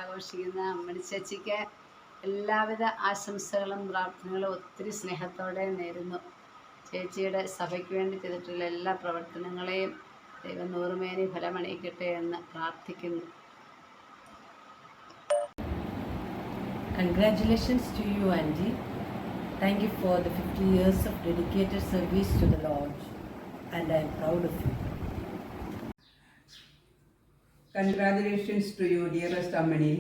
ആഘോഷിക്കുന്ന അമ്മണി ചേച്ചിക്ക് എല്ലാവിധ ആശംസകളും പ്രാർത്ഥനകളും ഒത്തിരി സ്നേഹത്തോടെ നേരുന്നു. ചേച്ചിയുടെ സഭയ്ക്ക് വേണ്ടി ചെയ്തിട്ടുള്ള എല്ലാ പ്രവർത്തനങ്ങളെയും ദൈവം നൂറുമേനി ഫലമണിയിക്കട്ടെ എന്ന് പ്രാർത്ഥിക്കുന്നു. Congratulations to you, Andy. Thank you for the 50 years of dedicated service to the Lord, and I am proud of you. Congratulations to you, dearest Ammani.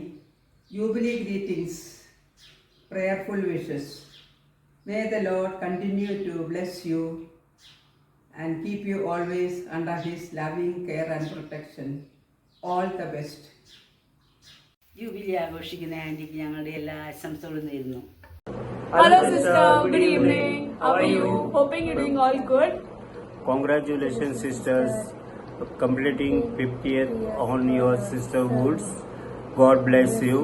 Jubilee greetings, prayerful wishes. May the Lord continue to bless you and keep you always under His loving care and protection. All the best. Jubilee ആഘോഷിക്കുന്ന ആൻറ്റിക്ക് ഞങ്ങളുടെ എല്ലാ ആശംസകളും നേരുന്നു. Hello sister, good evening. How are you? Hoping you're doing all good. Congratulations sisters, completing 50th on your sisterhoods. God bless you.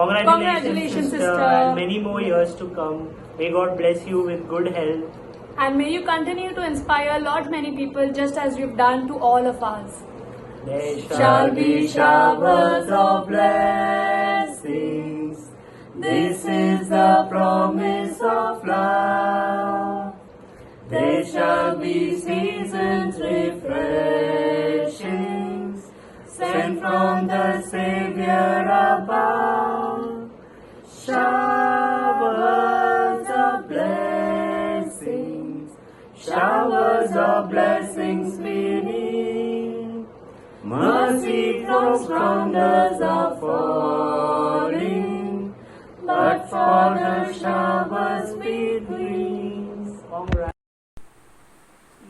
Congratulations sister. And many more years to come. May God bless you with good health. And may you continue to inspire many people just as you've done to all of us. There Shall be showers of blessings. This is the promise of love. There shall be seasons refreshings sent from the Savior above. Showers of blessings, showers of blessings beneath. Mercy flows, thunders are falling, but for the showers we breathe.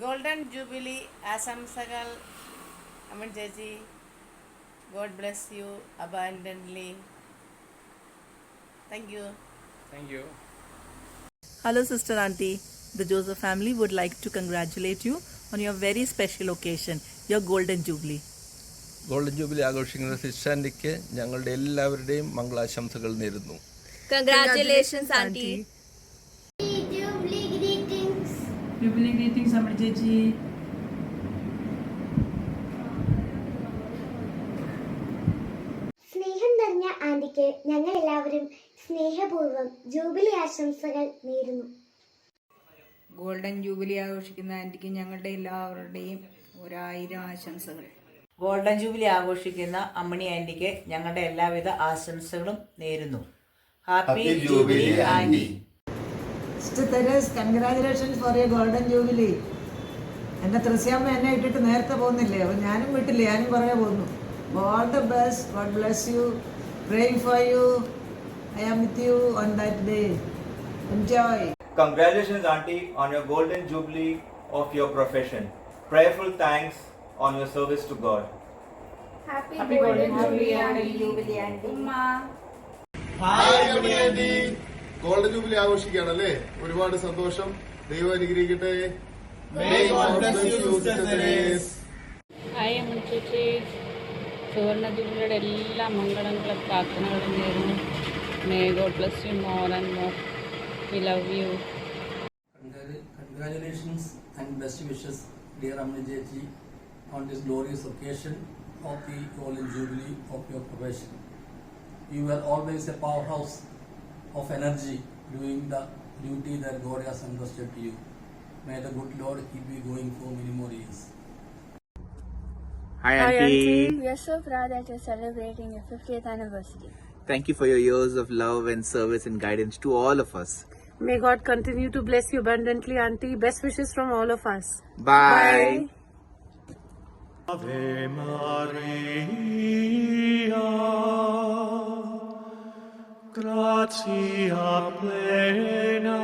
Golden jubilee ആശംസകൾ അമ്മൻ ചേച്ചി. God bless you abundantly. Thank you. Thank you. Hello sister auntie. The Joseph family would like to congratulate you on your very special occasion, your golden jubilee. Golden jubilee ആഘോഷിക്കുന്ന sister ആൻറ്റിക്ക് ഞങ്ങളുടെ എല്ലാവരുടെയും മംഗളാശംസകൾ നേരുന്നു. Congratulations auntie. Jubilee greetings, Ammani ചേച്ചി. സ്നേഹം നിറഞ്ഞ ആന്റിക്ക് ഞങ്ങൾ എല്ലാവരും സ്നേഹപൂർവ്വം ജൂബിലി ആശംസകൾ നേരുന്നു. ഗോൾഡൻ ജൂബിലി ആഘോഷിക്കുന്ന ആൻറ്റിക്ക് ഞങ്ങളുടെ എല്ലാവരുടെയും 1000 ആശംസകൾ. ഗോൾഡൻ ജൂബിലി ആഘോഷിക്കുന്ന അമ്മണി ആൻറ്റിക്ക് ഞങ്ങളുടെ എല്ലാവിധ ആശംസകളും നേരുന്നു. Happy jubilee aunty. Sister Teres, congratulations for your golden jubilee. എൻ്റെ ത്രസ്യാമ്മ എന്നെ ഇട്ടിട്ട് നേരത്തെ പോകുന്നില്ലേ, അപ്പോൾ ഞാനും വീട്ടില്ലേ, ഞാനും കുറേ പോകുന്നു. All the best, God bless you, praying for you, I am with you on that day. Enjoy. Congratulations auntie on your golden jubilee of your profession. Prayerful thanks on your service to God. Happy golden jubilee auntie. Hi Ammani auntie, golden jubilee ആഘോഷിക്കുകയാണല്ലേ, ഒരുപാട് സന്തോഷം. ദൈവം അനുഗ്രഹിക്കട്ടെ. Hi അമ്മൻ ചേച്ചി. സുവർണ ജൂബിലിയുടെ എല്ലാ മംഗളങ്ങളും പ്രാർത്ഥനകളും നേരുന്നു. May God bless you more and more. We love you. Congratulations and best wishes, dear Ammani Chechi, on this glorious occasion of the golden jubilee of your profession. You were always a powerhouse of energy doing the duty that God has entrusted to you. May the good Lord keep you going for many more years. Hi auntie. We are so proud that you're celebrating your 50th anniversary. Thank you for your years of love and service and guidance to all of us. May God continue to bless you abundantly, auntie. Best wishes from all of us. Bye. Ave Maria, gratia plena,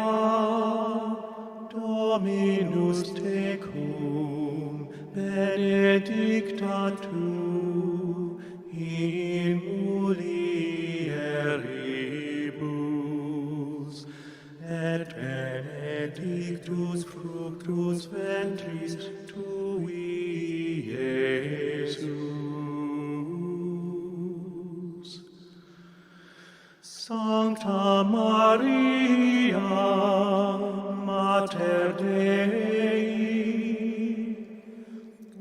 Dominus tecum, benedicta tu in mulieribus, et benedictus fructus ventris tui, Jesus. Sancta Maria, Mater Dei,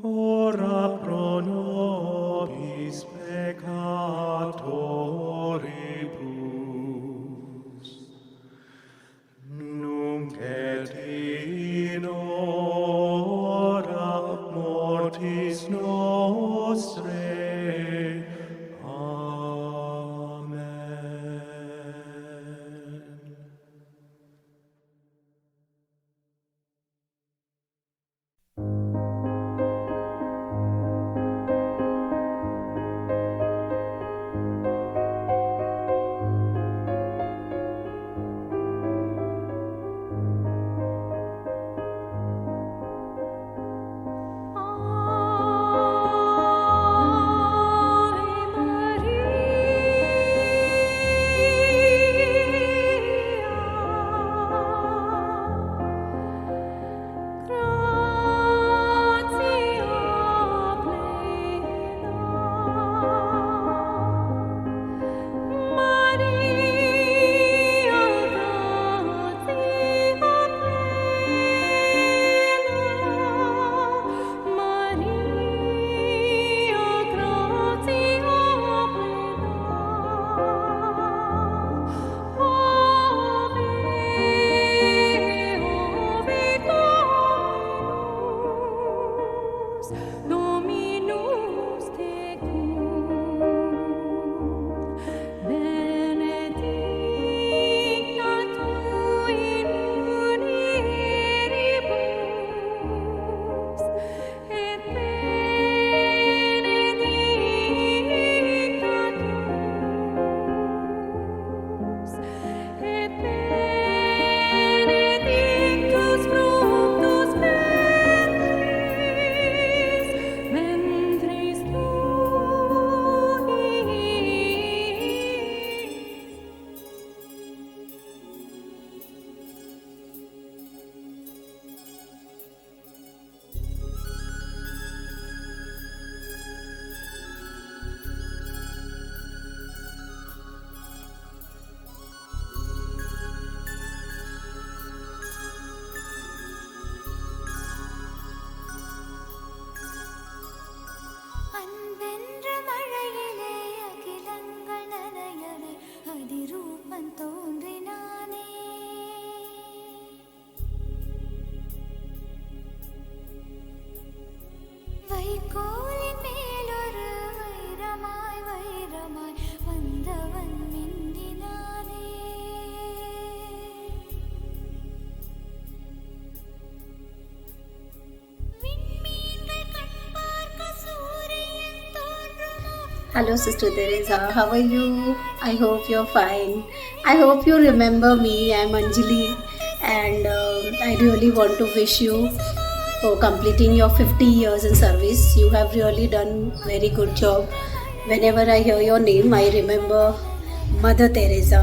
ora pro nobis peccatoribus, Hello, Sister Teresa. How are you? I hope you're fine. I hope you remember me. I'm Anjali, and I really want to wish you for completing your 50 years in service. You have really done very good job. Whenever I hear your name, I remember Mother Teresa.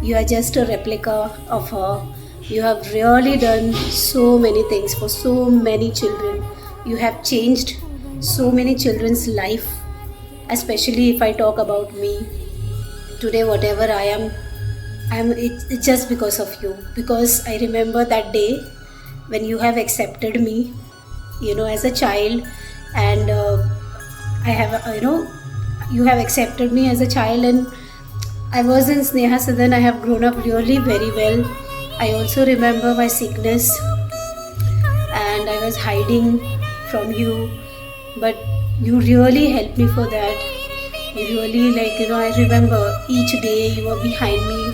You are just a replica of her. You have really done so many things for so many children. You have changed so many children's life. Especially if I talk about me today, whatever I am, it's just because of you. Because I remember that day when you have accepted me, as a child, and I have, you have accepted me as a child, and I was in Sneha Sadan. I have grown up really very well. I also remember my sickness, and I was hiding from you, but you really helped me for that. You really, I remember each day you were behind me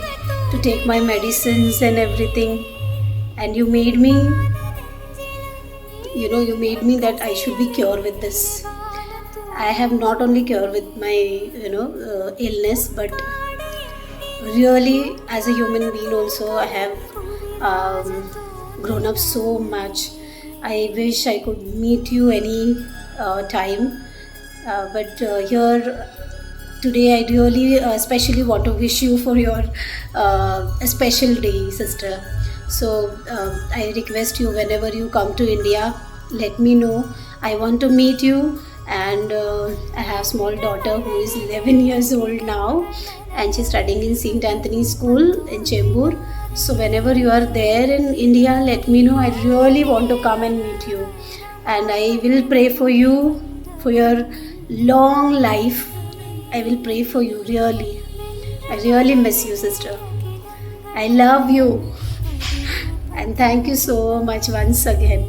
to take my medicines and everything. And you made me, that I should be cured with this. I have not only cured with my, illness, but really as a human being also I have grown up so much. I wish I could meet you any time, but here today I really especially want to wish you for your special day, sister. So I request you, whenever you come to India, let me know. I want to meet you, and I have a small daughter who is 11 years old now, and she's studying in St. Anthony School in Chembur. So whenever you are there in India, let me know. I really want to come and meet you, and I will pray for you, for your long life. I will pray for you, really. I really miss you, sister. I love you, and thank you so much once again.